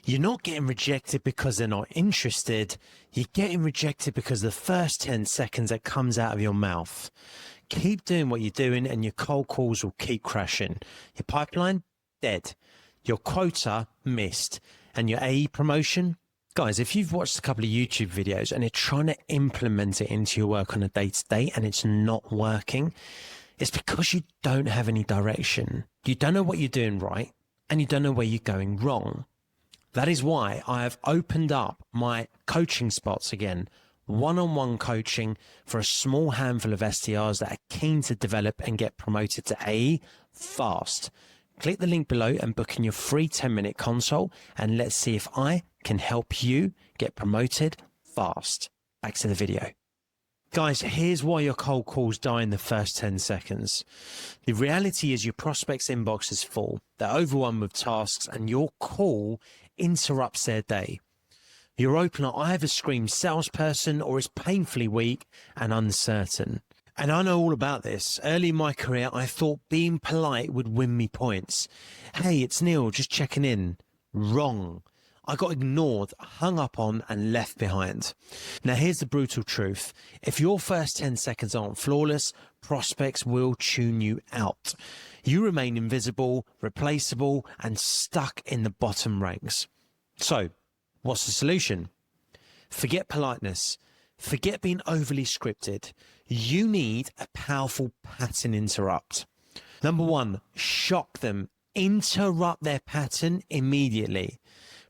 You're not getting rejected because they're not interested. You're getting rejected because the first 10 seconds that comes out of your mouth. Keep doing what you're doing and your cold calls will keep crashing. Your pipeline, dead. Your quota, missed. And your AE promotion, guys, if you've watched a couple of YouTube videos and you're trying to implement it into your work on a day-to-day and it's not working, it's because you don't have any direction. You don't know what you're doing right and you don't know where you're going wrong. That is why I have opened up my coaching spots again, one-on-one coaching for a small handful of SDRs that are keen to develop and get promoted to AE fast. Click the link below and book in your free 10-minute consult, and let's see if I can help you get promoted fast. Back to the video. Guys, here's why your cold calls die in the first 10 seconds. The reality is your prospect's inbox is full. They're overwhelmed with tasks and your call interrupts their day. Your opener either screams salesperson or is painfully weak and uncertain. And I know all about this. Early in my career, I thought being polite would win me points. Hey, it's Neil, just checking in. Wrong. I got ignored, hung up on, and left behind. Now, here's the brutal truth. If your first 10 seconds aren't flawless, prospects will tune you out. You remain invisible, replaceable, and stuck in the bottom ranks. So, what's the solution? Forget politeness. Forget being overly scripted. You need a powerful pattern interrupt. Number one, shock them. Interrupt their pattern immediately.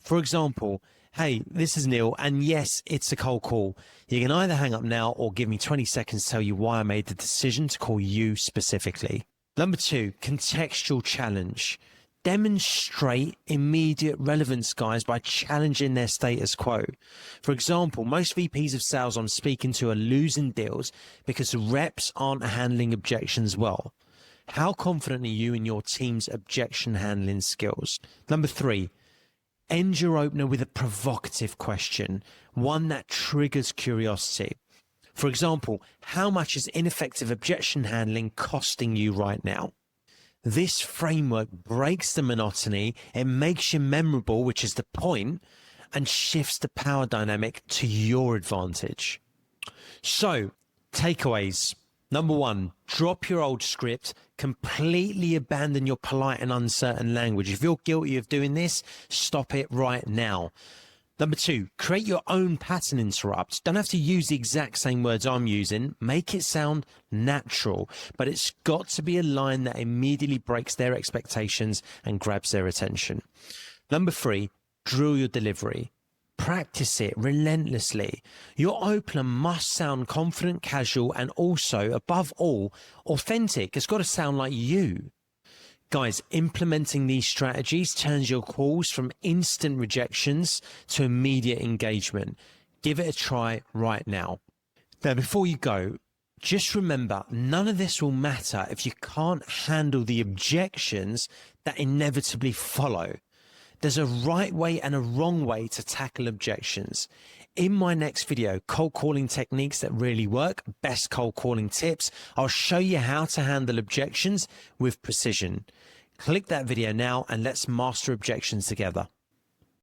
For example, hey, this is Neil, and yes, it's a cold call. You can either hang up now or give me 20 seconds to tell you why I made the decision to call you specifically. Number two, contextual challenge. Demonstrate immediate relevance, guys, by challenging their status quo. For example, most VPs of sales I'm speaking to are losing deals because the reps aren't handling objections well. How confident are you in your team's objection handling skills? Number three, end your opener with a provocative question, one that triggers curiosity. For example, how much is ineffective objection handling costing you right now? This framework breaks the monotony, it makes you memorable, which is the point, and shifts the power dynamic to your advantage. So, takeaways. Number one, drop your old script, completely abandon your polite and uncertain language. If you're guilty of doing this, stop it right now. Number two, create your own pattern interrupt. Don't have to use the exact same words I'm using. Make it sound natural, but it's got to be a line that immediately breaks their expectations and grabs their attention. Number three, drill your delivery. Practice it relentlessly. Your opener must sound confident, casual, and also, above all, authentic. It's got to sound like you. Guys, implementing these strategies turns your calls from instant rejections to immediate engagement. Give it a try right now. Now, before you go, just remember, none of this will matter if you can't handle the objections that inevitably follow. There's a right way and a wrong way to tackle objections. In my next video, cold calling techniques that really work, best cold calling tips, I'll show you how to handle objections with precision. Click that video now and let's master objections together.